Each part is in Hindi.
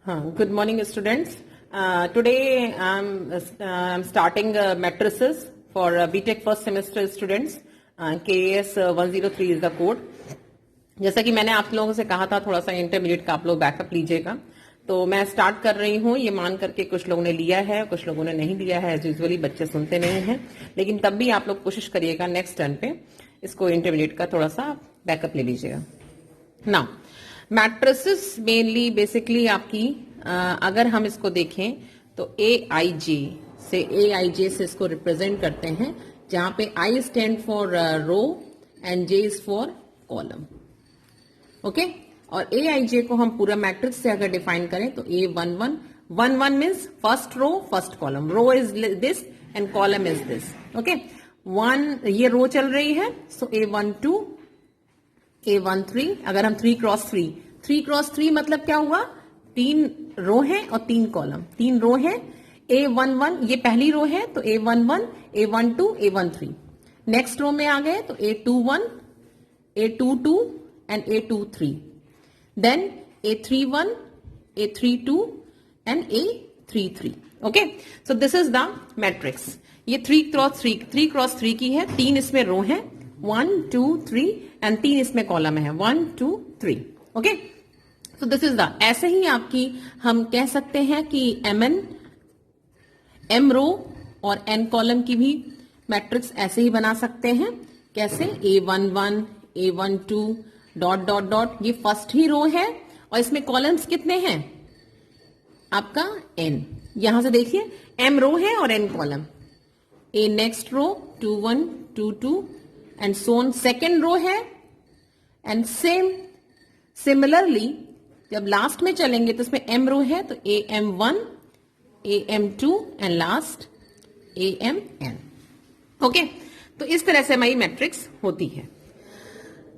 Good morning, students. Today I'm starting matrices for BTech first semester students. KAS 103 is the code. जैसा कि मैंने आप लोगों से कहा था, थोड़ा सा इंटरमीडिएट का आप लोग बैकअप लीजिएगा. तो मैं स्टार्ट कर रही हूँ, ये मान करके कुछ लोगों ने लिया है, कुछ लोगों ने नहीं लिया है. एज यूजुअली बच्चे सुनते नहीं हैं, लेकिन तब भी आप लोग कोशिश करिएगा नेक्स्ट टर्न पे इसको इंटरमीडिएट का थोड़ा सा बैकअप ले लीजिएगा. नाउ मैट्रिसेस मेनली बेसिकली आपकी अगर हम इसको देखें तो AIJ से इसको रिप्रेजेंट करते हैं, जहां पे I stand for row and J is for column. Okay, और AIJ को हम पूरा मैट्रिक्स से अगर डिफाइन करें तो A11 means first row first column. Row is this and column is this. Okay, ये रो चल रही है, सो A12 A13. अगर हम 3 क्रॉस 3 मतलब क्या हुआ, 3 रो है और 3 कॉलम. 3 रो है. A11 ये पहली रो है, तो A11 A12 A13. Next row में आ गए तो A21 A22 and A23. Then A31 A32 and A33. Okay, so this is the matrix. ये 3 क्रॉस 3 की है. 3 इसमें रो है, 1 2 3 एंड 3 इसमें कॉलम है, 1 2 3. ओके, तो दिस इज द. ऐसे ही आपकी हम कह सकते हैं कि M रो और N कॉलम की भी मैट्रिक्स ऐसे ही बना सकते हैं. कैसे, A11 A12 dot dot dot. ये फर्स्ट ही रो है और इसमें कॉलम्स कितने हैं आपका N. यहां से देखिए, M रो है और N column. A next row 2 1 2 2 and so on. Second row है एंड सिमिलरली जब लास्ट में चलेंगे तो इसमें M रो है, तो AM1 AM2 and last AMN. Okay, तो इस तरह से हमारी मैट्रिक्स होती है.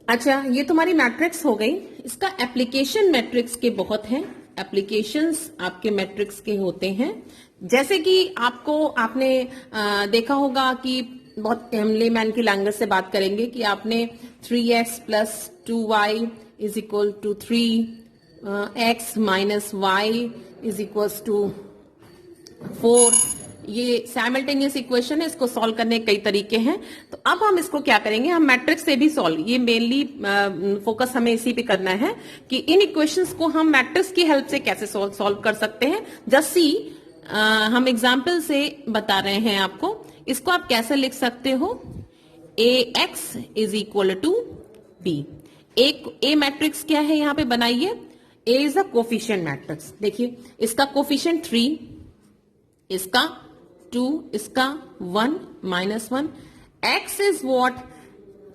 अच्छा, ये तुम्हारी मैट्रिक्स हो गई. इसका एप्लीकेशन मैट्रिक्स के बहुत हैं. एप्लीकेशंस आपके मैट्रिक्स के होते हैं, जैसे कि आपने देखा होगा कि बहुत हम लेमैन की लैंग्वेज से बात करेंगे कि आपने 3x plus 2y is equal to 3, x minus y is equal to 4. ये साइमल्टेनियस इक्वेशन है, इसको सॉल्व करने के कई तरीके हैं. तो अब हम इसको क्या करेंगे, हम मैट्रिक्स से भी सॉल्व. ये मेनली फोकस हमें इसी पे करना है कि इन इक्वेशंस को हम मैट्रिक्स की हेल्प से कैसे सॉल्व कर सकते हैं. जस्ट सी, हम एग्जाम्पल से बता रहे हैं आपको. इसको आप कैसे लिख सकते हो, AX is equal to B. A matrix क्या है यहां पे बनाइए. A is a coefficient matrix. देखिए, इसका कोफिशिएंट 3, इसका 2, इसका 1 -1. X इज व्हाट,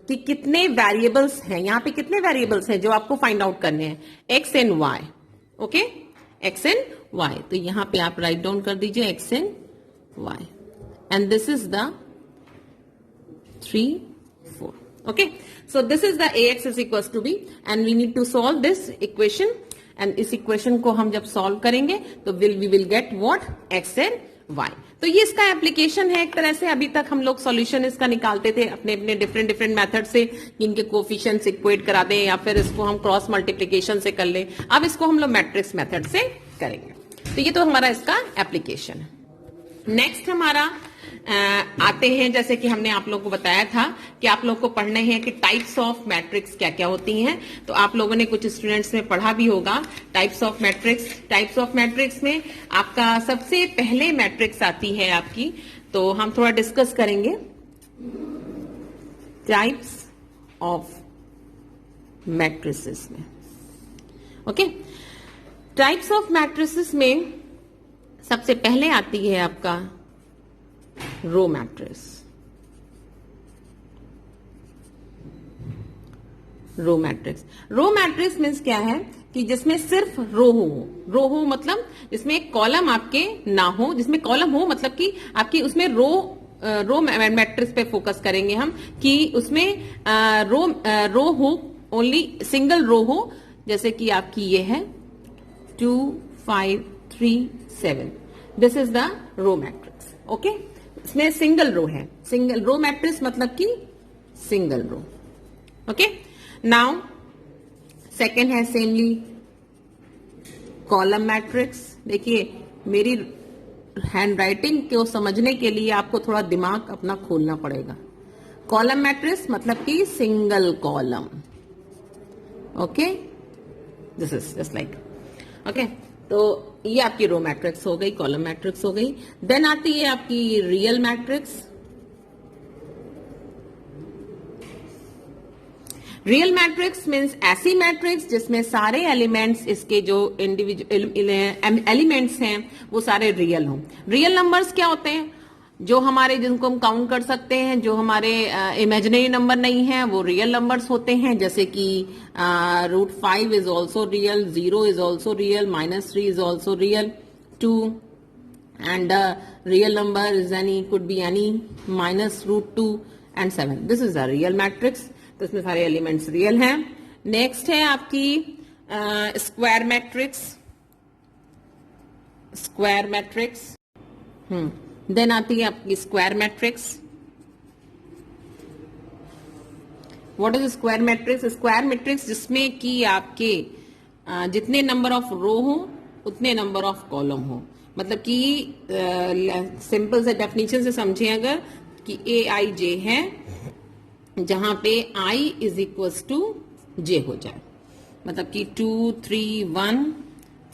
कि कितने वेरिएबल्स हैं यहां पे, कितने वेरिएबल्स हैं जो आपको फाइंड आउट करने हैं, X and Y. Okay, X and Y. तो यहां पे आप राइट डाउन कर दीजिए X and Y. And this is the 3 4. Okay, so this is the AX is equals to B and we need to solve this equation. And इस इक्वेशन को हम जब सॉल्व करेंगे तो we will get what, X and Y. तो ये इसका एप्लीकेशन है एक तरह से. अभी तक हम लोग सॉल्यूशन इसका निकालते थे अपने अपने डिफरेंट मेथड से, इनके कोफिशिएंट्स इक्वेट करा दें या फिर इसको हम क्रॉस मल्टीप्लिकेशन से कर लें. अब इसको हम लोग मैट्रिक्स मेथड से करेंगे. तो ये तो हमारा इसका एप्लीकेशन है. नेक्स्ट हमारा आते हैं, जैसे कि हमने आप लोगों को बताया था कि आप लोग को पढ़ने हैं कि टाइप्स ऑफ मैट्रिक्स क्या क्या होती हैं. तो आप लोगों ने कुछ स्टूडेंट्स में पढ़ा भी होगा types of matrix. Types of matrix में आपका सबसे पहले मैट्रिक्स आती है आपकी, तो हम थोड़ा डिस्कस करेंगे टाइप्स ऑफ मैट्रिसेस में. ओके, टाइप्स ऑफ मैट्रिसेस में सबसे पहले आती है आपका row matrix. Row matrix means क्या है कि जिसमें सिर्फ रो हो मतलब जिसमें एक कॉलम आपके ना हो. जिसमें कॉलम हो मतलब कि आपकी उसमें रो मैट्रिक्स पे फोकस करेंगे हम, कि उसमें रो हो, ओनली सिंगल रो हो. जैसे कि आपकी ये है 2 5 3 7. This is the row matrix. Okay, इसमें सिंगल रो है. सिंगल रो मैट्रिक्स मतलब कि single row. Okay, now second है सेमली कॉलम मैट्रिक्स, देखिए मेरी हैंड राइटिंग को समझने के लिए आपको थोड़ा दिमाग अपना खोलना पड़ेगा। कॉलम मैट्रिक्स मतलब कि single column, okay, this is just like, okay. तो ये आपकी रो मैट्रिक्स हो गई, कॉलम मैट्रिक्स हो गई। देन आती है आपकी real matrix. Real matrix means ऐसी मैट्रिक्स जिसमें सारे एलिमेंट्स, इसके जो इंडिविजुअल एलिमेंट्स हैं वो सारे रियल हों। रियल नंबर्स क्या होते हैं? जो हमारे, जिनको हम काउंट कर सकते हैं, जो हमारे इमेजिनरी नंबर नहीं है, वो रियल नंबर्स होते हैं। जैसे कि √5 is also real, 0 is also real, -3 is also real, 2 and real number is any, could be any -√2 and 7। This is a real matrix. तो इसमें सारे एलिमेंट्स रियल हैं। नेक्स्ट है आपकी square matrix. Square matrix, then आती है आपकी square matrix. What is square matrix? Square matrix जिसमें कि आपके जितने नंबर ऑफ रो हो उतने नंबर ऑफ कॉलम हो। मतलब कि सिंपल से डेफिनेशन से समझे अगर, कि AIJ है जहां पे I is equal to J हो जाए। मतलब कि 2 3 1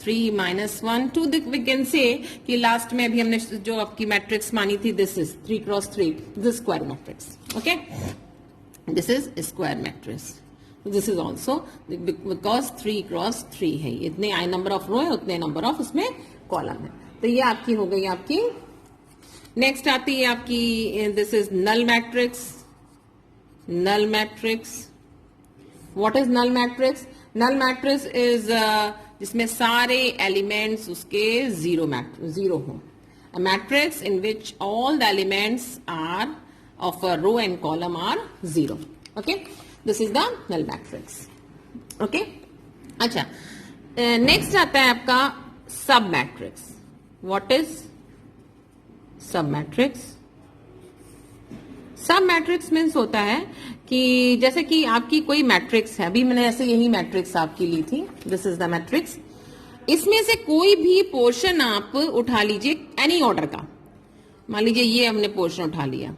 3 -1 2, वी कैन से कि लास्ट में अभी हमने जो आपकी मैट्रिक्स मानी थी, this is 3 cross 3, this square matrix, okay, this is square matrix. This is also because 3 cross 3 है, इतने आई नंबर ऑफ रो है उतने नंबर ऑफ इसमें कॉलम है। तो ये आपकी हो गई आपकी। नेक्स्ट आती है आपकी, this is null matrix. Null matrix, what is null matrix? Null matrix is जिसमें सारे एलिमेंट्स उसके जीरो हो। A matrix in which all the elements are of a row and column are 0. Okay, this is the null matrix. Okay, अच्छा, next आता है आपका सब मैट्रिक्स। What is सब मैट्रिक्स? सब मैट्रिक्स मीन्स होता है कि जैसे कि आपकी कोई मैट्रिक्स है, अभी मैंने ऐसे यही मैट्रिक्स आपकी ली थी, दिस इज द मैट्रिक्स। इसमें से कोई भी पोर्शन आप उठा लीजिए एनी ऑर्डर का, मान लीजिए ये हमने पोर्शन उठा लिया,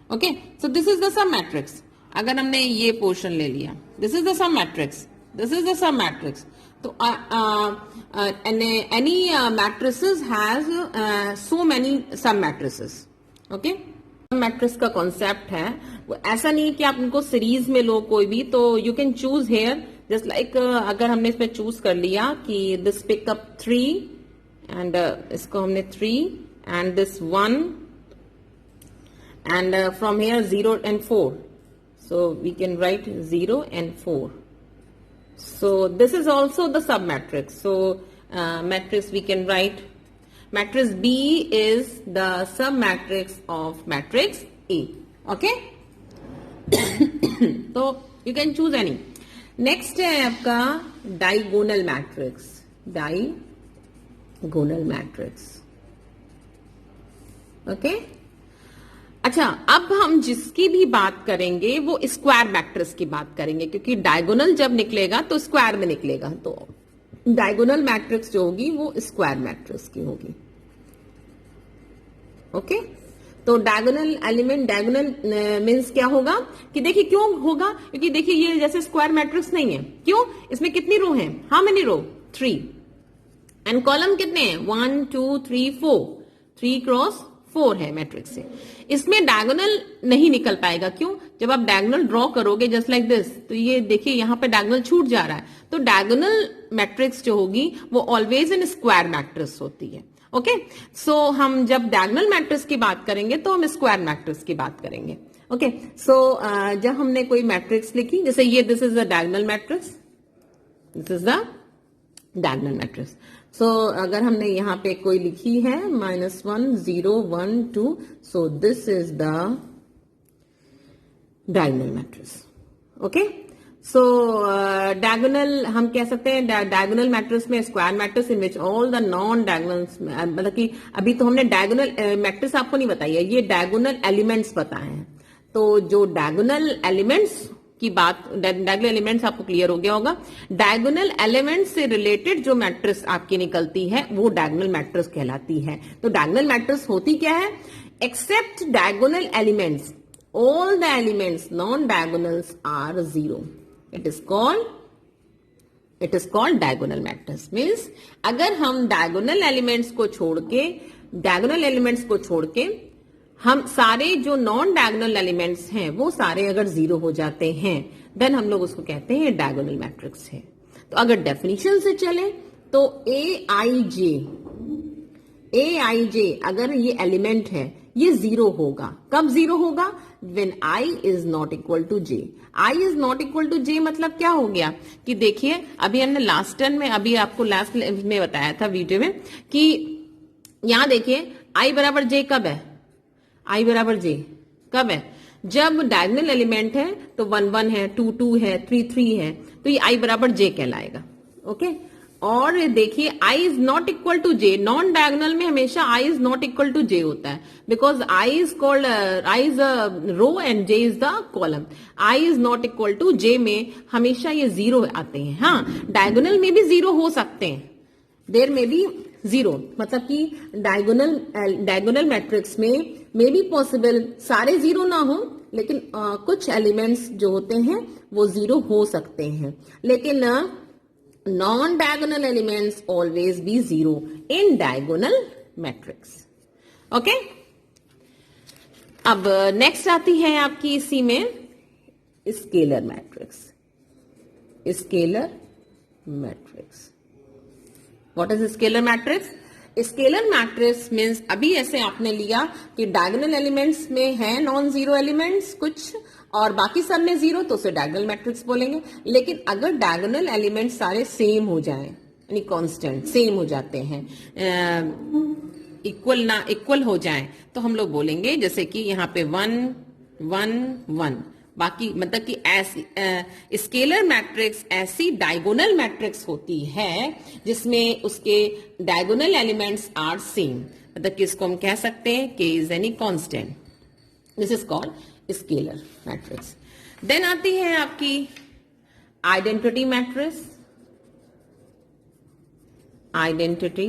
okay, so this is the sub matrix. अगर हमने ये पोर्शन ले लिया, this is the sub matrix, this is the sub matrix. तो any matrices has so many sub matrices, okay. Matrix का कॉन्सेप्ट है वो ऐसा नहीं कि आप इनको सीरीज में लो कोई भी, तो you can choose here just like, अगर हमने इसमें चूज कर लिया कि दिस पिकअप 3 एंड इसको हमने 3 and this 1 and from here 0 and 4, so we can write 0 and 4. So this is also the sub matrix. So matrix we can write, matrix B is the sub matrix of matrix A. Okay? तो you can choose any. Next है आपका diagonal matrix. Diagonal matrix. Okay? अच्छा, अब हम जिसकी भी बात करेंगे वो स्क्वायर मैट्रिक्स की बात करेंगे, क्योंकि डायगोनल जब निकलेगा तो स्क्वायर में निकलेगा, तो डायगोनल मैट्रिक्स जो होगी वो स्क्वायर मैट्रिक्स की होगी, ओके। तो डायगोनल एलिमेंट, डायगोनल मीन्स क्या होगा कि देखिए क्यों होगा, क्योंकि देखिए ये जैसे स्क्वायर मैट्रिक्स नहीं है, क्यों? इसमें कितनी रो है? How many row? 3 and column कितने हैं? 1 2 3 4, 3 क्रॉस 4 है मैट्रिक्स से। इसमें डायगोनल नहीं निकल पाएगा, क्यों? जब आप डायगोनल ड्रॉ करोगे जस्ट लाइक दिस, तो ये देखिए यहां पे डायगोनल छूट जा रहा है, तो डायगोनल मैट्रिक्स जो होगी वो ऑलवेज इन स्क्वायर मैट्रिक्स होती है, ओके। सो हम जब डायगोनल मैट्रिक्स की बात करेंगे तो हम स्क्वायर मैट्रिक्स की बात करेंगे, ओके। सो जब हमने कोई मैट्रिक्स लिखी, जैसे ये this is the diagonal matrix, this is the diagonal matrix. So अगर हमने यहाँ पे कोई लिखी है -1 0 1 2, सो this is the diagonal matrix, okay. So diagonal हम कह सकते हैं, डायगोनल मैट्रिक्स में square matrix in which all the non diagonals, मतलब कि अभी तो हमने डायगोनल मैट्रिक्स आपको नहीं बताई है, ये डायगोनल एलिमेंट्स बताए हैं। तो जो डायगोनल एलिमेंट्स की बात, डायगोनल एलिमेंट्स आपको क्लियर हो गया होगा। डायगोनल एलिमेंट से रिलेटेड जो मैट्रिक्स आपकी निकलती है वो डायगोनल मैट्रिक्स कहलाती है। तो डायगोनल मैट्रिक्स होती क्या है? Except diagonal elements, all the elements non diagonals are zero, it is called diagonal matrix. Means अगर हम डायगोनल एलिमेंट्स को छोड़ के हम सारे जो नॉन डायगोनल एलिमेंट्स हैं वो सारे अगर जीरो हो जाते हैं, देन हम लोग उसको कहते हैं डायगोनल मैट्रिक्स है। तो अगर डेफिनेशन से चले तो ए आई जे अगर ये एलिमेंट है ये जीरो होगा। कब जीरो होगा? When I is not equal to j। I is not equal to j मतलब क्या हो गया कि देखिए अभी हमने लास्ट टर्म में, अभी आपको लास्ट में बताया था वीडियो में कि यहां देखिए I बराबर j कब है? I बराबर j कब है? जब डायगोनल एलिमेंट है तो 1 1 है, 2 2 है, 3 3 है, तो ये I बराबर j कहलाएगा। ओके, और देखिए I is not equal to j, non diagonal में हमेशा I is not equal to j होता है, because I is a row and j is the column. I is not equal to j में हमेशा ये जीरो आते हैं। हाँ, डायगोनल में भी जीरो हो सकते हैं, देयर में भी जीरो, मतलब कि डायगोनल मैट्रिक्स में मे बी पॉसिबल सारे जीरो ना हो, लेकिन कुछ एलिमेंट्स जो होते हैं वो जीरो हो सकते हैं, लेकिन non-diagonal elements always be zero in diagonal matrix। Okay, अब नेक्स्ट आती है आपकी इसी में scalar matrix. Scalar matrix, what is scalar matrix? Scalar matrix means अभी ऐसे आपने लिया कि डायगोनल एलिमेंट्स में है नॉन जीरो एलिमेंट्स कुछ और बाकी सब में जीरो, तो उसे डायगोनल मैट्रिक्स बोलेंगे। लेकिन अगर डायगोनल एलिमेंट्स सारे सेम हो जाएं, यानी कांस्टेंट सेम हो जाते हैं, इक्वल हो जाएं, तो हम लोग बोलेंगे जैसे कि यहाँ पे 1 1 1, बाकी मतलब कि ऐसी स्केलर मैट्रिक्स ऐसी डायगोनल मैट्रिक्स होती है जिसमें उसके डायगोनल एलिमेंट्स आर सेम, मतलब कि इसको हम कह सकते हैं k is any constant, this is called scalar matrix. Then आती है आपकी आइडेंटिटी मैट्रिक्स। आइडेंटिटी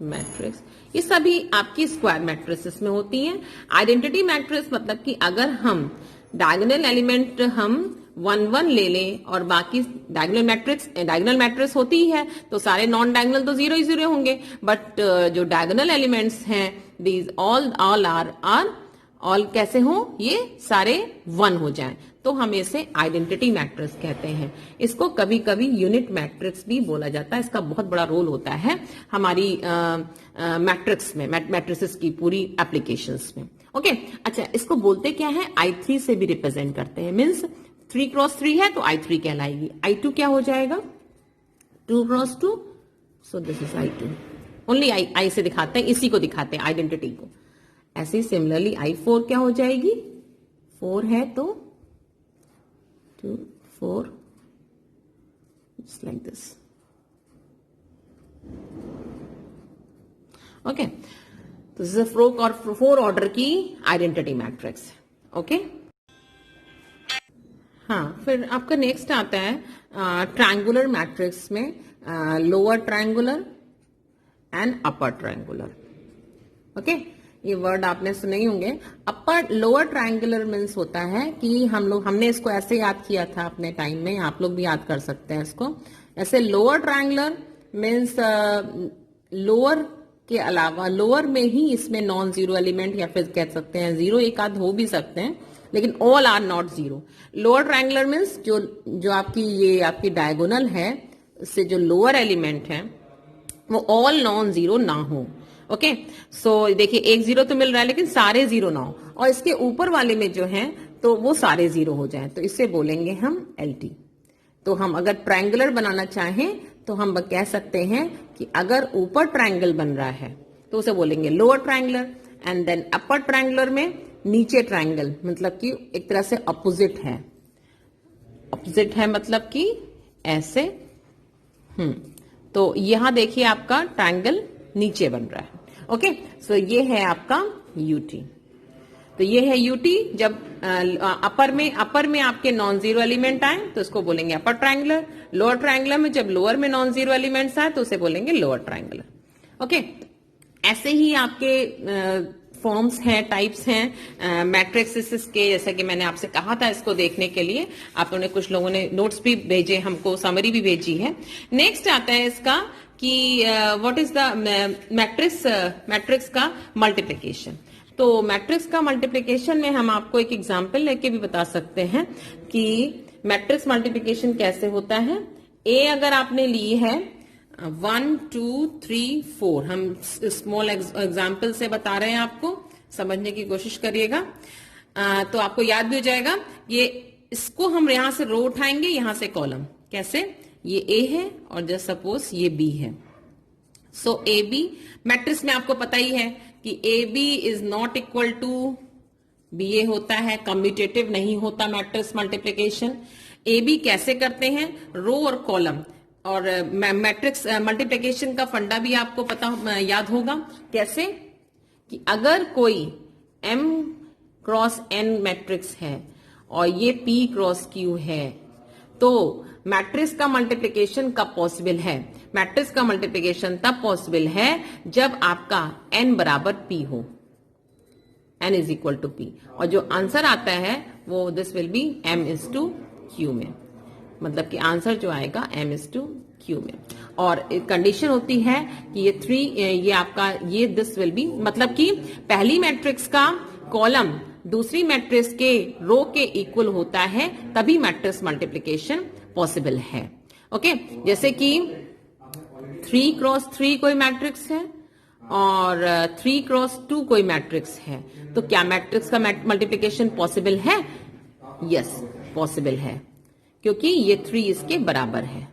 मैट्रिक्स ये सभी आपकी स्क्वायर मैट्रिसेस में होती हैं। आइडेंटिटी मैट्रिक्स मतलब कि अगर हम डायगोनल एलिमेंट हम 1 1 ले लें और बाकी डायगोनल मैट्रिक्स होती है तो सारे नॉन डायगोनल तो जीरो ही जीरो होंगे, बट जो डायगोनल एलिमेंट्स हैं दीज ऑल कैसे हो, ये सारे 1 हो जाएं, तो हम इसे आइडेंटिटी मैट्रिक्स कहते हैं। इसको कभी कभी यूनिट मैट्रिक्स भी बोला जाता है, इसका बहुत बड़ा रोल होता है हमारी मैट्रिक्स में, मैट्रिसेस की पूरी एप्लीकेशंस में। ओके, अच्छा, इसको बोलते क्या है? I3 से भी रिप्रेजेंट करते हैं, मीन्स 3 क्रॉस 3 है तो I3 कहलाएगी। I2 क्या हो जाएगा? 2 cross 2, so this is I2। Only I से दिखाते हैं, इसी को दिखाते हैं आइडेंटिटी को। ऐसे ही सिमिलरली I4 क्या हो जाएगी? 4 है तो 2 4, just like this। ओके, तो दिस इज 4 ऑर्डर की आइडेंटिटी मैट्रिक्स। ओके, हाँ, फिर आपका नेक्स्ट आता है ट्रायंगुलर मैट्रिक्स में lower triangular and upper triangular. Okay, ये वर्ड आपने सुने ही होंगे। अपर लोअर ट्रायंगुलर मीन्स होता है कि हमने इसको ऐसे याद किया था अपने टाइम में, आप लोग भी याद कर सकते हैं इसको ऐसे। लोअर ट्रायंगुलर मीन्स लोअर के अलावा लोअर में ही इसमें नॉन जीरो एलिमेंट, या फिर कह सकते हैं जीरो एक आध हो भी सकते हैं, लेकिन all are not zero. Lower triangular means जो आपकी डायगोनल है, उससे जो लोअर एलिमेंट है वो ऑल नॉन जीरो ना हो। ओके, सो देखिए एक जीरो तो मिल रहा है लेकिन सारे जीरो ना हो, और इसके ऊपर वाले में जो है तो वो सारे जीरो हो जाएं, तो इसे बोलेंगे हम LT। तो हम अगर ट्रायंगुलर बनाना चाहें तो हम कह सकते हैं कि अगर ऊपर ट्रायंगल बन रहा है तो उसे बोलेंगे lower triangular, and then upper triangular में नीचे ट्रायंगल, मतलब कि एक तरह से अपोजिट है। अपोजिट है मतलब कि ऐसे। तो यहां देखिए आपका ट्रायंगल नीचे बन रहा है। ओके, सो ये है आपका UT। तो ये है यूटी। जब अपर में आपके नॉन जीरो एलिमेंट आए तो इसको बोलेंगे अपर ट्रायंगुलर। लोअर ट्रायंगुलर में जब लोअर में नॉन जीरो एलिमेंट्स आए तो उसे बोलेंगे लोअर ट्रायंगुलर। ओके, ऐसे ही आपके फॉर्म्स हैं, टाइप्स हैं मैट्रिक्स के, जैसा कि मैंने आपसे कहा था इसको देखने के लिए। आप लोगों ने, कुछ लोगों ने नोट्स भी भेजे हमको, समरी भी भेजी है। नेक्स्ट आता है इसका कि व्हाट इज द मैट्रिक्स का मल्टीप्लिकेशन। तो मैट्रिक्स का मल्टीप्लिकेशन में हम आपको एक एग्जांपल लेके भी बता सकते हैं कि मैट्रिक्स मल्टीप्लिकेशन कैसे होता है। ए अगर आपने ली है 1 2 3 4, हम स्मॉल एग्जाम्पल से बता रहे हैं, आपको समझने की कोशिश करिएगा तो आपको याद भी हो जाएगा। ये इसको हम यहां से रो उठाएंगे, यहां से कॉलम। कैसे? ये ए है और जस्ट सपोज ये बी है। सो ए बी मैट्रिक्स में आपको पता ही है कि A B is not equal to B A होता है, कम्यूटेटिव नहीं होता मैट्रिक्स मल्टीप्लिकेशन। ए बी कैसे करते हैं? रो और कॉलम। और मैट्रिक्स मल्टीप्लिकेशन का फंडा भी आपको पता याद होगा। कैसे? कि अगर कोई m क्रॉस n मैट्रिक्स है और ये p क्रॉस q है तो मैट्रिक्स का मल्टीप्लिकेशन कब पॉसिबल है? मैट्रिक्स का मल्टीप्लिकेशन तब पॉसिबल है जब आपका n बराबर p हो, n is equal to p, और जो आंसर आता है वो this will be m is to q में। मतलब कि आंसर जो आएगा m इज टू q में। और कंडीशन होती है कि ये 3 ये आपका ये दिस विल बी, मतलब कि पहली मैट्रिक्स का कॉलम दूसरी मैट्रिक्स के रो के इक्वल होता है, तभी मैट्रिक्स मल्टीप्लिकेशन पॉसिबल है। ओके, जैसे कि 3 क्रॉस 3 कोई मैट्रिक्स है और 3 क्रॉस 2 कोई मैट्रिक्स है, तो क्या मैट्रिक्स का मल्टीप्लिकेशन पॉसिबल है? यस, पॉसिबल है, क्योंकि ये 3 इसके बराबर है।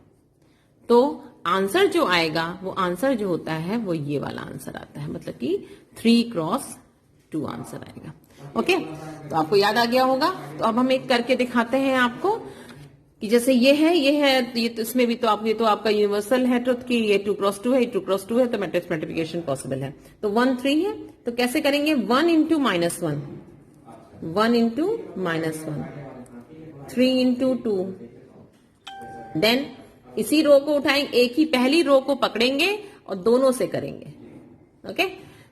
तो आंसर जो आएगा, वो आंसर जो होता है वो ये वाला आंसर आता है, मतलब कि 3 क्रॉस 2 आंसर आएगा। ओके, तो आपको याद आ गया होगा। तो अब हम एक करके दिखाते हैं आपको कि जैसे ये है ये तो इसमें भी तो आपका यूनिवर्सल है ट्रुथ की ये 2 क्रॉस 2 है, 2 क्रॉस 2 है, तो मैट्रिक्स मल्टीप्लिकेशन पॉसिबल है। तो 1 3 है, तो कैसे करेंगे? 1 into minus 1, 1 into minus 1, 3 into 2, then इसी रो को उठाएंगे, एक ही पहली रो को पकड़ेंगे और दोनों से करेंगे। Okay,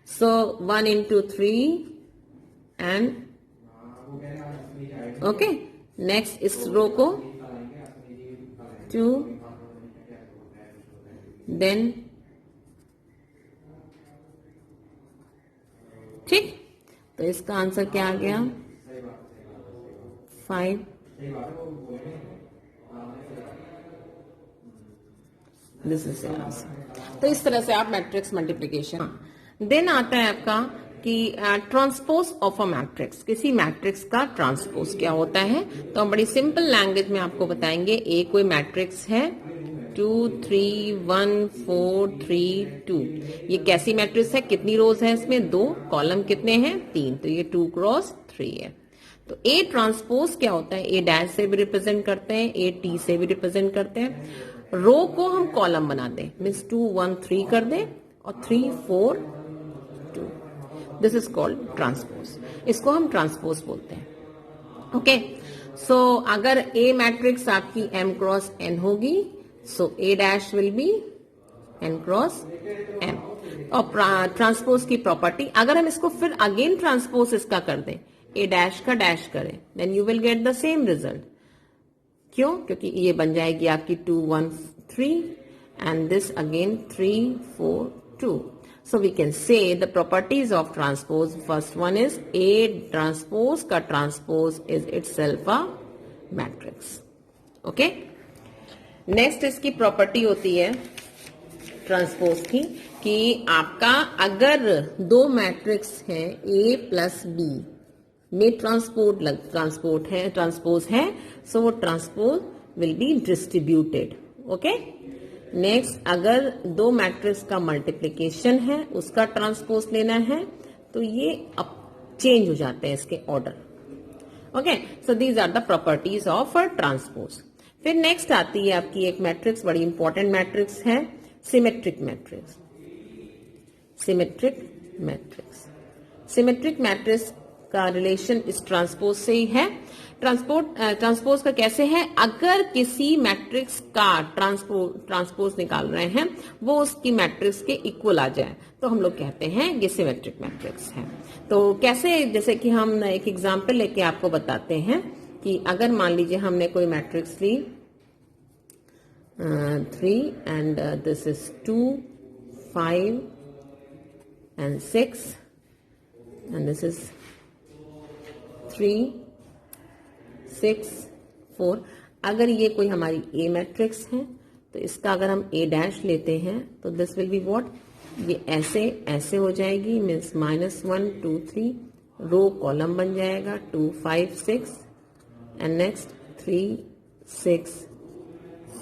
so 1 into 3 and okay, next इस रो को 2, देन ठीक, तो इसका आंसर क्या आ गया? 5। This is answer. तो इस तरह से आप मैट्रिक्स मल्टीप्लिकेशन। देन आता है आपका कि ट्रांसपोज ऑफ अ मैट्रिक्स। किसी मैट्रिक्स का ट्रांसपोज क्या होता है? तो हम बड़ी सिंपल लैंग्वेज में आपको बताएंगे। ए कोई मैट्रिक्स है 2 3 1 4 3 2, ये कैसी मैट्रिक्स है? कितनी रोज है इसमें? 2। कॉलम कितने हैं? 3, तो ये 2 क्रॉस 3 है। तो ए ट्रांसपोज क्या होता है? ए डैश से भी रिप्रेजेंट करते हैं, ए टी से भी रिप्रेजेंट करते हैं। रो को हम कॉलम बना दें, मीन्स 2 1 3 कर दें और 3 4 2, दिस इज कॉल्ड ट्रांसपोज। इसको हम ट्रांसपोज बोलते हैं। ओके, सो अगर ए मैट्रिक्स आपकी m क्रॉस n होगी, so A dash will be n cross m। और ट्रांसपोज की प्रॉपर्टी, अगर हम इसको फिर अगेन ट्रांसपोज इसका कर दें, ए डैश का डैश करें, then you will get the same result. क्यों? क्योंकि ये बन जाएगी आपकी 2 1 3 and this again 3 4 2। So we can say the properties of transpose. First one is A transpose का transpose is itself a matrix. Okay? Next इसकी property होती है transpose की कि आपका अगर 2 मैट्रिक्स हैं A प्लस B में ट्रांसपोज है, सो वो transpose will be distributed. Okay, next अगर 2 मैट्रिक्स का मल्टीप्लिकेशन है, उसका ट्रांसपोज लेना है, तो ये अब चेंज हो जाते हैं इसके order. Okay, so these are the properties of a transpose. फिर नेक्स्ट आती है आपकी एक मैट्रिक्स, बड़ी इंपॉर्टेंट मैट्रिक्स है, सिमेट्रिक मैट्रिक्स। सिमेट्रिक मैट्रिक्स का रिलेशन इस ट्रांसपोज से ही है। ट्रांसपोज का कैसे है, अगर किसी मैट्रिक्स का ट्रांसपोज निकाल रहे हैं वो उसकी मैट्रिक्स के इक्वल आ जाए तो हम लोग कहते हैं ये सिमेट्रिक मैट्रिक्स है। तो कैसे, जैसे कि हम एक एग्जांपल लेके आपको बताते हैं कि अगर मान लीजिए हमने कोई matrix Lee 3 and this is 2, 5 and 6 and this is 3, 6, 4। अगर ये कोई हमारी ए मैट्रिक्स है तो इसका अगर हम ए डैश लेते हैं तो दिस विल बी व्हाट, ये ऐसे ऐसे हो जाएगी, मीन्स -1 2 3 रो कॉलम बन जाएगा, 2 5 6 एंड नेक्स्ट 3 6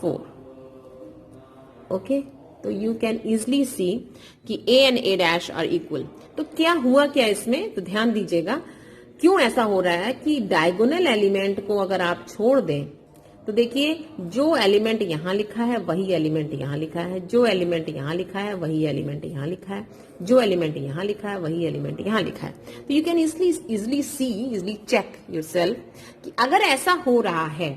4। ओके, तो यू कैन इजिली सी कि A and A dash are equal. तो क्या हुआ क्या इसमें, तो ध्यान दीजिएगा क्यों ऐसा हो रहा है कि डायगोनल एलिमेंट को अगर आप छोड़ दें तो देखिए जो एलिमेंट यहां लिखा है वही एलिमेंट यहां लिखा है, जो एलिमेंट यहां लिखा है वही एलिमेंट यहां लिखा है, जो एलिमेंट यहां लिखा है वही एलिमेंट यहां लिखा है। तो you can easily check yourself कि अगर ऐसा हो रहा है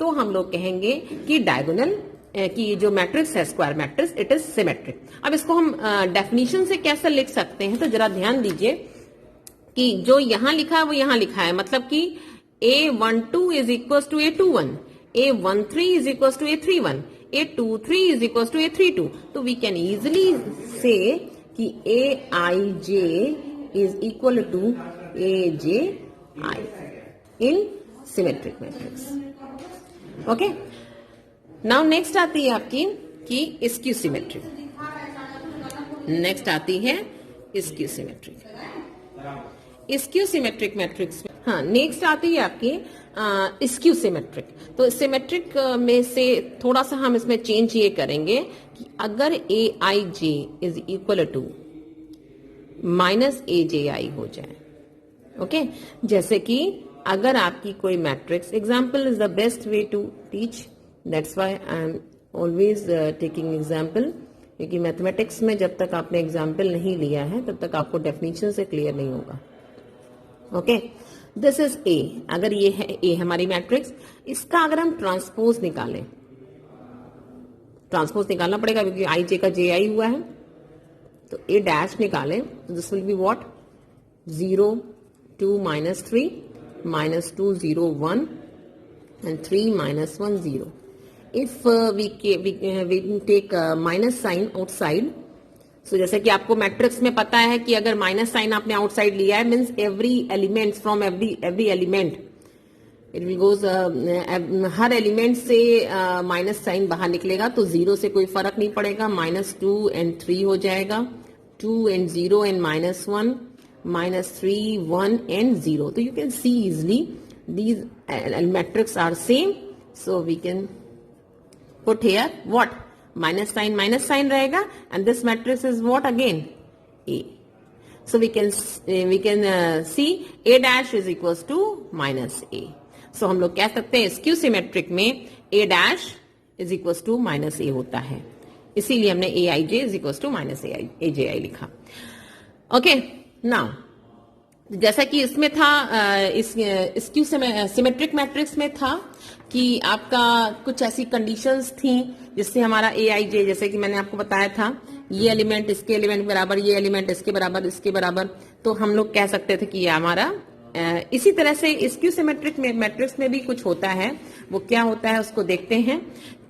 तो हम लोग कहेंगे कि डायगोनल कि जो मैट्रिक्स है square matrix it is symmetric. अब इसको हम डेफिनेशन से कैसे लिख सकते हैं, तो जरा ध्यान दीजिए कि जो यहां लिखा है वो यहां लिखा है, मतलब कि A12 is equal to A21, A13 is equal to A31, A23 is equal to A32। तो वी कैन इजिली से कि Aij is equal to Aj in symmetric matrix. Okay, now next आती है आपकी कि स्क्यू सिमेट्रिक। नेक्स्ट आती है skew symmetric. Skew symmetric matrix, हाँ नेक्स्ट आती है आपकी स्क्यू सिमेट्रिक। तो सिमेट्रिक में से थोड़ा सा हम इसमें चेंज ये करेंगे कि अगर Aij is equal to -Aj हो जाए। ओके, जैसे कि अगर आपकी कोई matrix, example is the best way to teach, that's why I am always taking example, क्योंकि मैथमेटिक्स में जब तक आपने एग्जाम्पल नहीं लिया है तब तक आपको डेफिनेशन से क्लियर नहीं होगा। ओके, दिस इज ए, अगर ये है ए हमारी मैट्रिक्स, इसका अगर हम ट्रांसपोज निकालें, ट्रांसपोज निकालना पड़ेगा क्योंकि आई जे का जे आई हुआ है, तो ए डैश निकालें, this will be what 0 2 -3 -2 0 1 and 3 -1 0। If we take minus sign outside, so जैसे कि आपको मैट्रिक्स में पता है कि अगर माइनस साइन आपने आउटसाइड लिया है means every element from every element it will goes, her element से माइनस साइन बाहर निकलेगा तो 0 से कोई फर्क नहीं पड़ेगा, -2 and 3 हो जाएगा, 2 and 0 and -1, -3 1 and 0। तो you can see easily these matrix are same, so we can put here what minus sign रहेगा, and this matrix is what again A। so we can see A dash is equals to -A। so हम लोग कह सकते हैं स्क्यू सिमेट्रिक में A dash is equals to -A होता है, इसीलिए हमने Aij is equals to -Aji लिखा। ओके, नाउ जैसा कि इसमें था इस स्क्यू सिमेट्रिक मैट्रिक्स में था कि आपका कुछ ऐसी कंडीशंस थी जिससे हमारा Aij, जैसे कि मैंने आपको बताया था ये एलिमेंट इसके एलिमेंट बराबर, ये एलिमेंट इसके बराबर, इसके बराबर, तो हम लोग कह सकते थे कि ये हमारा इसी तरह से स्क्यू सिमेट्रिक मैट्रिक्स में भी कुछ होता है। वो क्या होता है उसको देखते हैं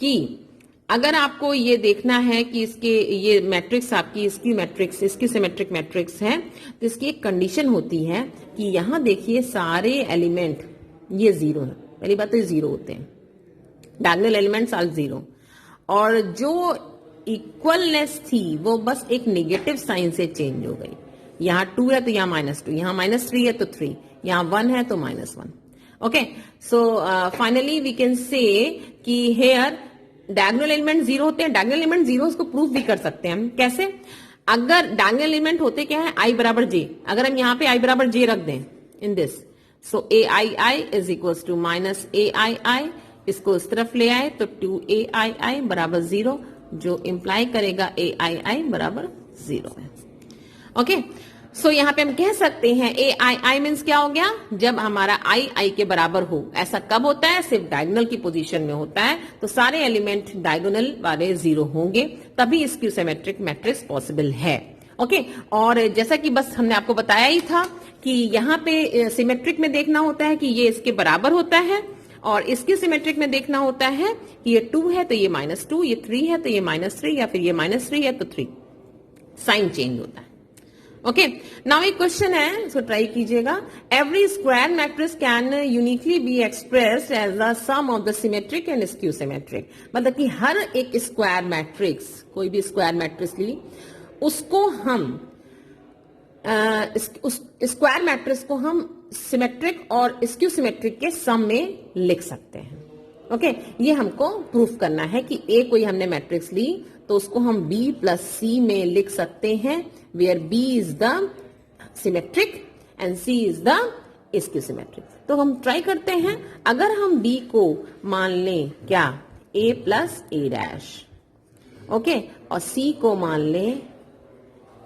कि अगर आपको ये देखना है कि इसके ये मैट्रिक्स आपकी स्क्यू सिमेट्रिक मैट्रिक्स है तो इसकी एक कंडीशन होती है कि यहां देखिए सारे एलिमेंट ये 0 है, पहली बात तो ये 0 होते हैं, डायगोनल एलिमेंट्स आर 0, और जो इक्वलनेस थी वो बस एक नेगेटिव साइन से चेंज हो गई। यहाँ 2 है तो यहाँ -2, यहाँ -3 है तो 3, यहाँ 1 है तो -1। Okay, so finally we can say कि हेयर डायगोनल एलिमेंट 0 होते हैं। डायगोनल एलिमेंट 0 उसको प्रूफ भी कर सकते हैं हम, कैसे? अगर डायगोनल एलिमेंट होते क्या है, i बराबर j, अगर हम यहाँ पे i बराबर j रख दें in this, so aii is equal to -aii, इसको इस तरफ ले आए तो 2aii बराबर 0, जो इंप्लाई करेगा aii बराबर 0 है। ओके, सो यहाँ पे हम कह सकते हैं ए आई आई मीन्स क्या हो गया, जब हमारा आई आई के बराबर हो। ऐसा कब होता है, सिर्फ डायगोनल की पोजीशन में होता है, तो सारे एलिमेंट डायगोनल वाले 0 होंगे, तभी स्क्यू सिमेट्रिक मैट्रिक्स पॉसिबल है। ओके, और जैसा कि बस हमने आपको बताया ही था कि यहाँ पे सिमेट्रिक में देखना होता है कि ये इसके बराबर होता है, और इसके सिमेट्रिक में देखना होता है कि ये 2 है तो ये -2, ये 3 है तो ये -3, या फिर ये -3 है तो 3, साइन चेंज होता है। ओके, नाउ एक क्वेश्चन है, सो ट्राई कीजिएगा। Every square matrix can uniquely be expressed as the sum of the symmetric and skew symmetric. मतलब कि हर एक स्क्वायर मैट्रिक्स, कोई भी स्क्वायर मैट्रिक्स ली, उसको हम उस स्क्वायर मैट्रिक्स को हम सिमेट्रिक और स्क्यू सिमेट्रिक के सम में लिख सकते हैं। ओके, ये हमको प्रूफ करना है कि ए कोई हमने मैट्रिक्स ली तो उसको हम b प्लस सी में लिख सकते हैं, where b is the symmetric and c is the skew symmetric. तो हम ट्राई करते हैं, अगर हम b को मान लें क्या, a plus A dash, okay, और c को मान लें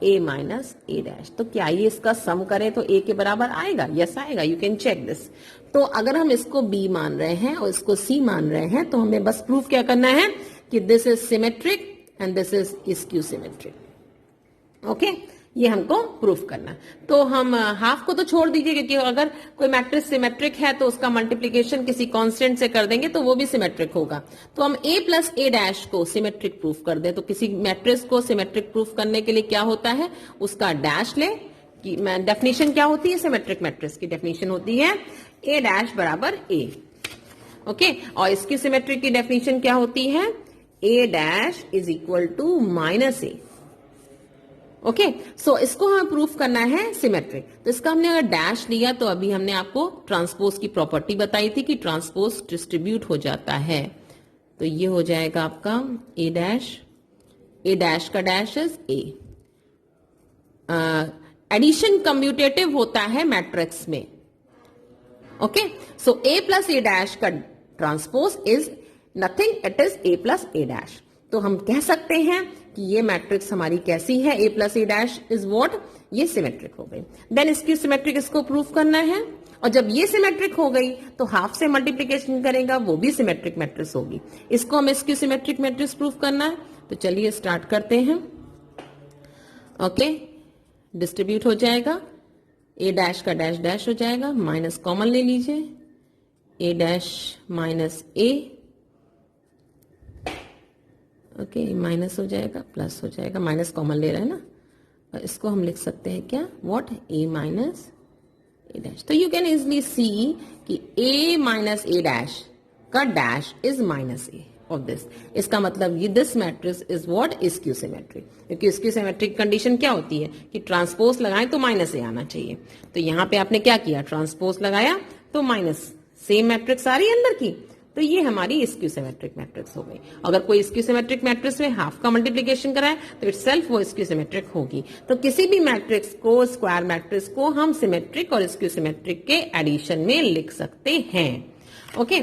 a माइनस ए डैश, तो क्या ये इसका सम करें तो a के बराबर आएगा? यस आएगा, यू कैन चेक दिस। तो अगर हम इसको b मान रहे हैं और इसको c मान रहे हैं, तो हमें बस प्रूफ क्या करना है कि this is symmetric and this is skew symmetric. Okay, ये हमको प्रूफ करना। तो हम हाफ को तो छोड़ दीजिए, क्योंकि अगर कोई मैट्रिक्स सिमेट्रिक है तो उसका मल्टीप्लिकेशन किसी कांस्टेंट से कर देंगे तो वो भी सिमेट्रिक होगा। तो हम a प्लस ए डैश को सिमेट्रिक प्रूफ कर दें। तो किसी मैट्रिक्स को सिमेट्रिक प्रूफ करने के लिए क्या होता है, उसका डैश ले, कि डेफिनेशन क्या होती है सिमेट्रिक मैट्रिक्स की, डेफिनेशन होती है a डैश बराबर a। ओके, और इसकी सिमेट्रिक की डेफिनेशन क्या होती है, a dash is equal to minus a। Okay, so इसको हमें प्रूफ करना है सिमेट्रिक। तो इसका हमने अगर डैश लिया, तो अभी हमने आपको ट्रांसपोज की प्रॉपर्टी बताई थी कि ट्रांसपोज डिस्ट्रीब्यूट हो जाता है। तो ये हो जाएगा आपका ए डैश का dash is A. Addition commutative होता है मैट्रिक्स में। Okay, so A plus A dash का transpose is nothing, it is A plus A dash. तो हम कह सकते हैं कि ये मैट्रिक्स हमारी कैसी है, A plus A dash is what, ये सिमेट्रिक हो गई। देन इसकी सिमेट्रिक इसको प्रूफ करना है, और जब ये सिमेट्रिक हो गई तो हाफ से मल्टीप्लिकेशन करेगा, वो भी सिमेट्रिक मैट्रिक्स होगी। इसको हम इसकी सिमेट्रिक मैट्रिक्स प्रूफ करना है। तो चलिए स्टार्ट करते हैं। ओके, डिस्ट्रीब्यूट हो जाएगा, ए डैश का डैश डैश हो जाएगा, माइनस कॉमन ले लीजिए, ए डैश माइनस ए, ओके, माइनस हो जाएगा प्लस हो जाएगा, माइनस कॉमन ले रहे हैं ना, और इसको हम लिख सकते हैं क्या, what, A minus A dash. तो यू कैन इजिली सी कि ए माइनस ए डैश का dash is minus A of this. इसका मतलब ये this matrix is what, skew symmetric. क्योंकि स्क्यू सिमेट्रिक कंडीशन क्या होती है कि ट्रांसपोज लगाएं तो माइनस ए आना चाहिए। तो यहां पे आपने क्या किया, ट्रांसपोज लगाया तो माइनस, सेम मैट्रिक्स आ रही है अंदर की, तो ये हमारी स्क्यू सिमेट्रिक मैट्रिक्स हो गई। अगर कोई स्क्यू सिमेट्रिक मैट्रिक्स में हाफ का मल्टीप्लिकेशन कराए तो इटसेल्फ वो स्क्यू सिमेट्रिक होगी। तो किसी भी मैट्रिक्स को, स्क्वायर मैट्रिक्स को हम सिमेट्रिक और स्क्यू सिमेट्रिक के एडिशन में लिख सकते हैं। ओके,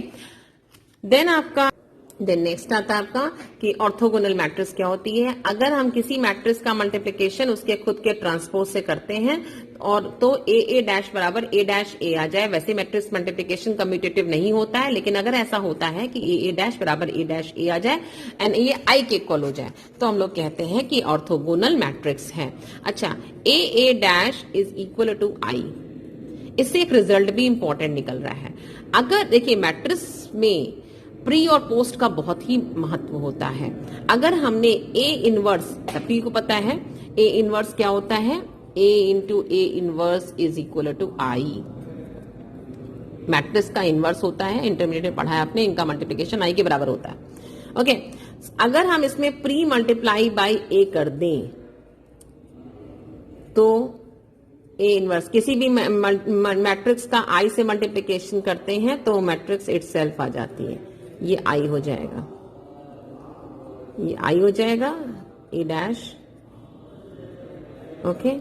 देन नेक्स्ट आता है आपका कि ऑर्थोगोनल मैट्रिक्स क्या होती है। अगर हम किसी मैट्रिक्स का मल्टीप्लिकेशन उसके खुद के ट्रांसपोज से करते हैं और तो ए डैश बराबर ए डैश ए आ जाए, वैसे मैट्रिक्स मल्टीप्लिकेशन कम्यूटेटिव नहीं होता है, लेकिन अगर ऐसा होता है कि ए डैश बराबर ए डैश ए आ जाए एंड ये आई के इक्वल हो जाए, तो हम लोग कहते हैं कि ऑर्थोगोनल मैट्रिक्स है। अच्छा, ए डैश इज इक्वल टू आई, इससे एक रिजल्ट भी इंपॉर्टेंट निकल रहा है। अगर देखिए मैट्रिक्स में प्री और पोस्ट का बहुत ही महत्व होता है। अगर हमने ए इनवर्स, सभी को पता है ए इनवर्स क्या होता है, A into A inverse is equal to I. Matrix का इनवर्स होता है, इंटरमीडिएट में पढ़ा है आपने, इनका मल्टीप्लिकेशन आई के बराबर होता है। ओके, अगर हम इसमें प्री मल्टीप्लाई बाई ए कर दें तो ए इनवर्स, किसी भी मैट्रिक्स का आई से मल्टीप्लिकेशन करते हैं तो मैट्रिक्स इटसेल्फ आ जाती है। ये आई हो जाएगा, ये आई हो जाएगा, ए डैश, ओके,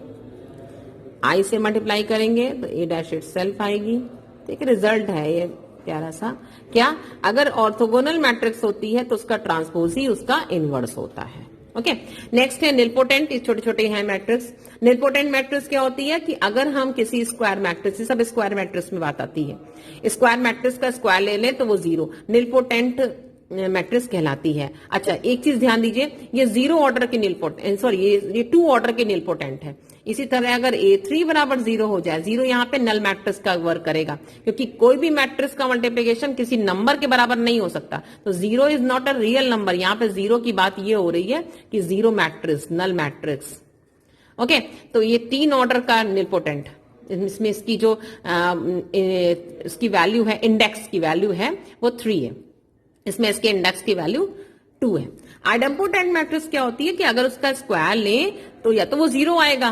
आई से मल्टीप्लाई करेंगे तो ए डैश इटसेल्फ आएगी। तो एक रिजल्ट है ये प्यारा सा, क्या, अगर ऑर्थोगोनल मैट्रिक्स होती है तो उसका ट्रांसपोज ही उसका इनवर्स होता है। ओके, नेक्स्ट है निलपोटेंट, छोटे छोटे हैं मैट्रिक्स। निलपोटेंट मैट्रिक्स क्या होती है कि अगर हम किसी स्क्वायर मैट्रिक्स, सब स्क्वायर मैट्रिक्स में बात आती है, स्क्वायर मैट्रिक्स का स्क्वायर ले लें तो वो जीरो निलपोटेंट मैट्रिक्स कहलाती है। अच्छा, एक चीज ध्यान दीजिए, ये जीरो ऑर्डर के निलपोटेंट, सॉरी ये टू ऑर्डर के निलपोटेंट है। इसी तरह अगर A3 बराबर जीरो हो जाए, जीरो यहाँ पे नल मैट्रिक्स का वर्क करेगा, क्योंकि कोई भी मैट्रिक्स का मल्टीप्लिकेशन किसी नंबर के बराबर नहीं हो सकता। तो zero is not a real number. यहाँ पे जीरो की बात ये हो रही है कि zero matrix, null matrix. Okay, तो ये 3 ऑर्डर का निलपोटेंट, इसमें इसकी जो इसकी वैल्यू है, इंडेक्स की वैल्यू है वो 3 है, इसमें इसके इंडेक्स की वैल्यू 2 है। आइडेम्पोटेंट मैट्रिक्स क्या होती है कि अगर उसका स्क्वायर लें तो या तो वो जीरो आएगा,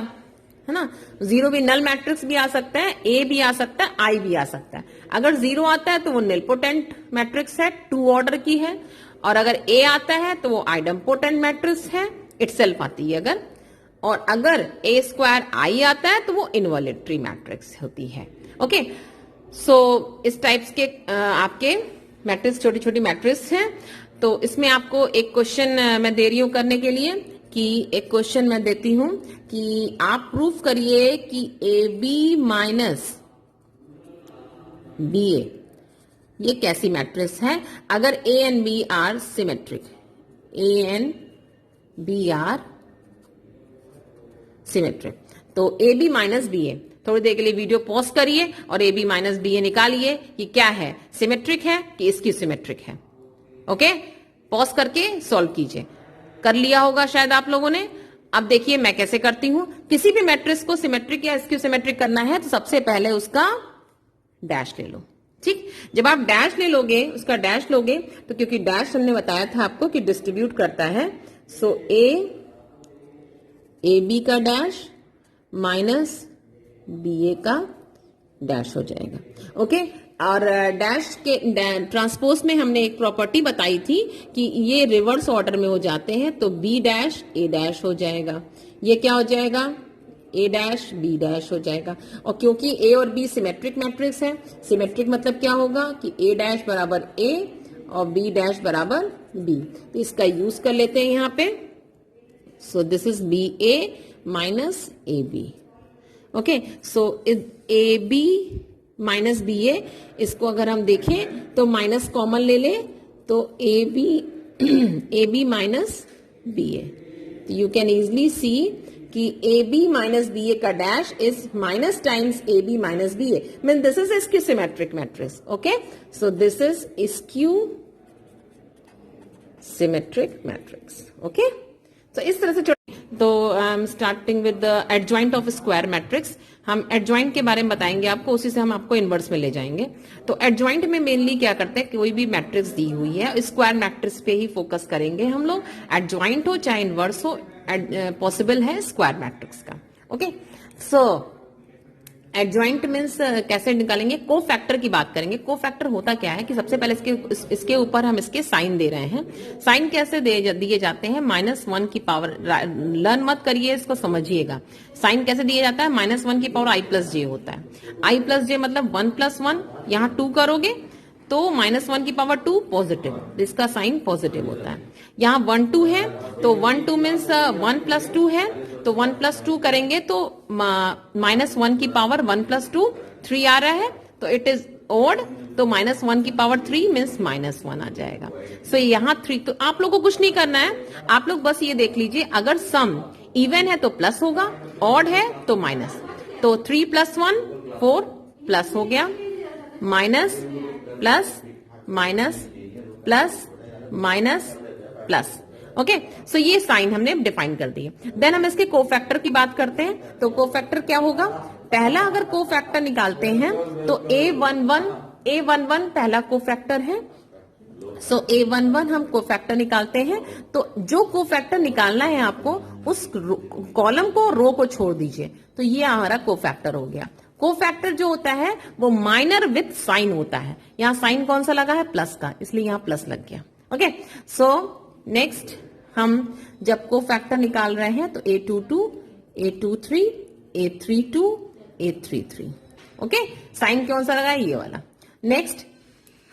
है ना, जीरो भी नल मैट्रिक्स भी आ सकता है, ए भी आ सकता है, आई भी आ सकता है। अगर जीरो आता है तो वो निलपोटेंट मैट्रिक्स है, 2 ऑर्डर की है, और अगर ए आता है तो वो आइडेम्पोटेंट मैट्रिक्स है, इटसेल्फ आती है अगर, और अगर ए स्क्वायर आई आता है तो वो इनवॉल्यूटरी मैट्रिक्स होती है। ओके, सो इस टाइप्स के आपके मैट्रिक्स, छोटी छोटी मैट्रिक्स हैं। तो इसमें आपको एक क्वेश्चन मैं दे रही हूं करने के लिए, कि एक क्वेश्चन मैं देती हूं कि आप प्रूफ करिए कि A B minus B A ये कैसी मैट्रिक्स है अगर A and B are symmetric, A and B are symmetric. तो A B minus B A, थोड़ी देर के लिए वीडियो पॉज करिए और A B minus B A निकालिए कि क्या है, सिमेट्रिक है कि इसकी सिमेट्रिक है। ओके, पॉज करके सॉल्व कीजिए। कर लिया होगा शायद आप लोगों ने। अब देखिए मैं कैसे करती हूं। किसी भी मैट्रिक्स को सिमेट्रिक या इसकी सिमेट्रिक करना है तो सबसे पहले उसका डैश ले लो। ठीक, जब आप डैश ले लोगे, उसका डैश लोगे, तो क्योंकि डैश हमने बताया था आपको कि डिस्ट्रीब्यूट करता है, सो ए बी का डैश माइनस बी ए का डैश हो जाएगा। ओके, और डैश के ट्रांसपोज में हमने एक प्रॉपर्टी बताई थी कि ये रिवर्स ऑर्डर में हो जाते हैं, तो बी डैश ए डैश हो जाएगा, ये क्या हो जाएगा, ए डैश बी डैश हो जाएगा। और क्योंकि ए और बी सिमेट्रिक मैट्रिक्स है, सिमेट्रिक मतलब क्या होगा कि ए डैश बराबर ए और बी डैश बराबर बी, तो इसका यूज कर लेते हैं यहाँ पे। So this is B A minus A B. Okay, so A B minus B A, इसको अगर हम देखें तो माइनस कॉमन ले ले तो A B minus B A, you can easily see कि A B minus B A का dash is minus times A B minus B A, mean this is skew symmetric matrix. Okay, so this is skew symmetric matrix. Okay, तो इस तरह से तो I am starting with the adjoint of square matrix. हम एडजॉइंट के बारे में बताएंगे आपको, उसी से हम आपको इनवर्स में ले जाएंगे। तो एडजॉइंट में मेनली क्या करते हैं, कोई भी मैट्रिक्स दी हुई है, स्क्वायर मैट्रिक्स पे ही फोकस करेंगे हम लोग, एडजॉइंट हो चाहे इनवर्स हो, पॉसिबल है स्क्वायर मैट्रिक्स का। ओके, सो एडजॉइंट मीन्स कैसे निकालेंगे, को फैक्टर की बात करेंगे। को फैक्टर होता क्या है कि सबसे पहले इसके ऊपर हम इसके साइन दे रहे हैं। साइन कैसे दिए जाते हैं, -1 की पावर, लर्न मत करिए, इसको समझिएगा। साइन कैसे दिया जाता है, -1 की पावर i प्लस जे होता है। i प्लस जे मतलब 1 + 1, यहाँ 2 करोगे तो -1 की पावर 2 पॉजिटिव, इसका साइन पॉजिटिव होता है। यहाँ 1 2 है तो 1 2 मीन्स 1 + 2 है, तो 1 + 2 करेंगे तो -1 की पावर 1 + 2 3 आ रहा है, तो इट इज ओड, तो -1 की पावर 3 मीन्स -1 आ जाएगा। सो यहाँ 3, तो आप लोग को कुछ नहीं करना है, आप लोग बस ये देख लीजिए, अगर सम इवन है तो प्लस होगा, ऑड है तो माइनस। तो 3 + 1 4 प्लस हो गया, minus plus minus plus minus plus. Okay, so ये साइन हमने डिफाइन कर दिए। देन हम इसके कोफैक्टर की बात करते हैं। तो कोफैक्टर क्या होगा, पहला अगर कोफैक्टर निकालते हैं तो A11 पहला कोफैक्टर है। सो A11 हम कोफैक्टर निकालते हैं, तो जो कोफैक्टर निकालना है आपको, उस कॉलम को, रो को छोड़ दीजिए, तो ये हमारा कोफैक्टर हो गया। कोफैक्टर जो होता है वो माइनर विथ साइन होता है। यहां साइन कौन सा लगा है, प्लस का, इसलिए यहां प्लस लग गया। ओके, सो नेक्स्ट हम जब कोफैक्टर निकाल रहे हैं तो A22, A23, A32, A33। Okay, sign कौन सा लगा है, ये वाला। नेक्स्ट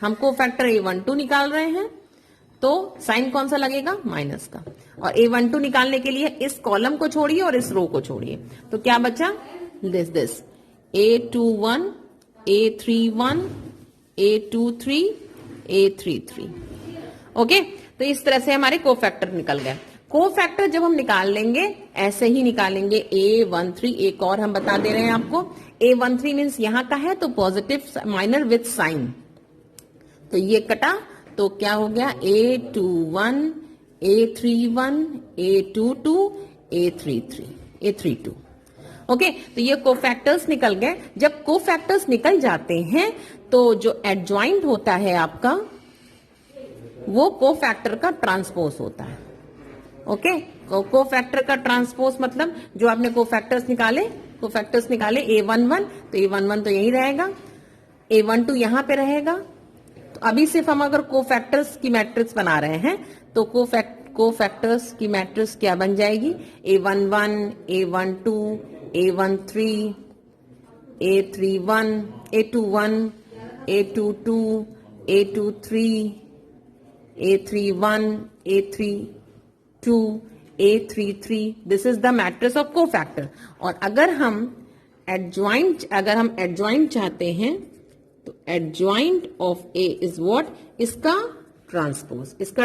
हम कोफैक्टर A12 निकाल रहे हैं, तो साइन कौन सा लगेगा, माइनस का। और A12 निकालने के लिए इस कॉलम को छोड़िए और इस रो को छोड़िए, तो क्या बचा, this A21, A31, A23, A33। Okay, तो इस तरह से हमारे कोफैक्टर निकल गए। कोफैक्टर जब हम निकाल लेंगे ऐसे ही निकालेंगे। A13 एक और हम बता दे रहे हैं आपको, A13 मीन्स यहां का है तो पॉजिटिव माइनर विथ साइन, तो ये कटा तो क्या हो गया, A21, A31, A22, A32। Okay, तो ये कोफैक्टर्स निकल गए। जब कोफैक्टर्स निकल जाते हैं तो जो एडजॉइंट होता है आपका वो कोफैक्टर का ट्रांसपोज होता है। ओके, कोफैक्टर का ट्रांसपोज मतलब जो आपने कोफैक्टर्स निकाले A11, तो A11 तो यही रहेगा, A12 यहां पे रहेगा। तो अभी सिर्फ हम अगर कोफैक्टर्स की मैट्रिक्स बना रहे हैं तो कोफैक्टर्स की मैट्रिक्स क्या बन जाएगी, A11, A12, A13, A31, A21, A22, A23, A31, A32, A33। This is the matrix of cofactor. और अगर हम एडजॉइंट चाहते हैं तो adjoint of A is what, इसका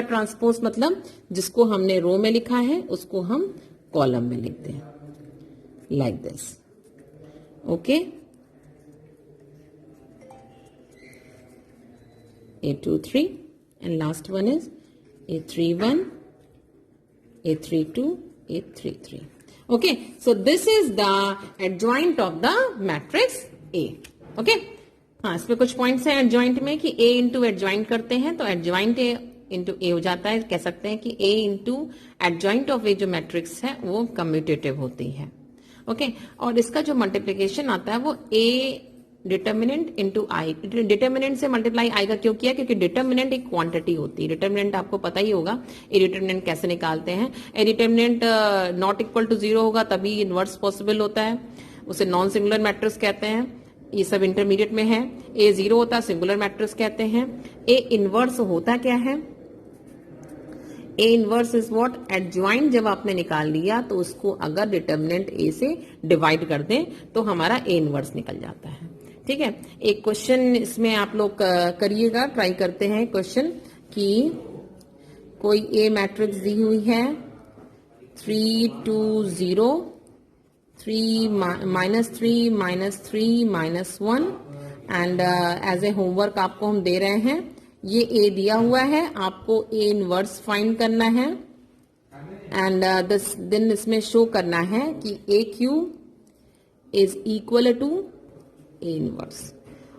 ट्रांसपोज मतलब जिसको हमने रो में लिखा है उसको हम कॉलम में लिखते हैं, like this. Okay, A23 and last one is A31, A32, A33। Okay, so this is the adjoint of the matrix A। Okay, हाँ, इसमें कुछ पॉइंट्स हैं एडजॉइंट में कि A इंटू एडजॉइंट करते हैं तो एडजॉइंट A इंटू A हो जाता है। कह सकते हैं कि A into adjoint of A जो मैट्रिक्स है वो कम्यूटेटिव होती है। ओके, और इसका जो मल्टीप्लीकेशन आता है वो A determinant into I, determinant से मल्टीप्लाई आई का क्यों किया, क्योंकि डिटर्मिनेंट एक क्वांटिटी होती है। डिटर्मिनेंट आपको पता ही होगा, ए डिटर्मिनेंट कैसे निकालते हैं। A determinant not equal to 0 होगा तभी इनवर्स पॉसिबल होता है, उसे नॉन सिंगुलर मैट्रिक्स कहते हैं। ये सब इंटरमीडिएट में है। ए 0 होता है सिंगुलर मैट्रिक्स कहते हैं। ए इनवर्स होता क्या है, ए इनवर्स इज व्हाट, एडजॉइंट जब आपने निकाल लिया तो उसको अगर डिटर्मिनेंट ए से डिवाइड कर दें तो हमारा ए इनवर्स निकल जाता है। ठीक है, एक क्वेश्चन इसमें आप लोग करिएगा, ट्राई करते हैं क्वेश्चन कि कोई ए मैट्रिक्स दी हुई है 3 2 0 3 -3 -1 एंड एज ए होमवर्क आपको हम दे रहे हैं। ये ए दिया हुआ है, आपको ए इनवर्स फाइंड करना है एंड देन इसमें शो करना है कि A Q is equal to A inverse.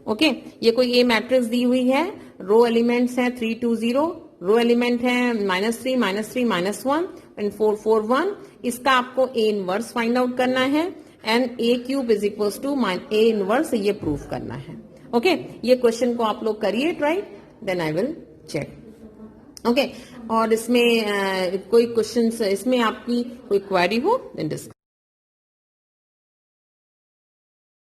Okay, ये कोई ए मैट्रिक्स दी हुई है, रो एलिमेंट्स हैं 3 2 0, रो एलिमेंट है -3 -1 एंड 4 4 1। इसका आपको ए इनवर्स फाइंड आउट करना है and A cube is equal to A inverse, ये प्रूफ करना है। ओके, ये क्वेश्चन को आप लोग करिए try, then I will check. Okay, और इसमें कोई क्वेश्चन, इसमें आपकी कोई क्वेरी हो देन डिस्कस।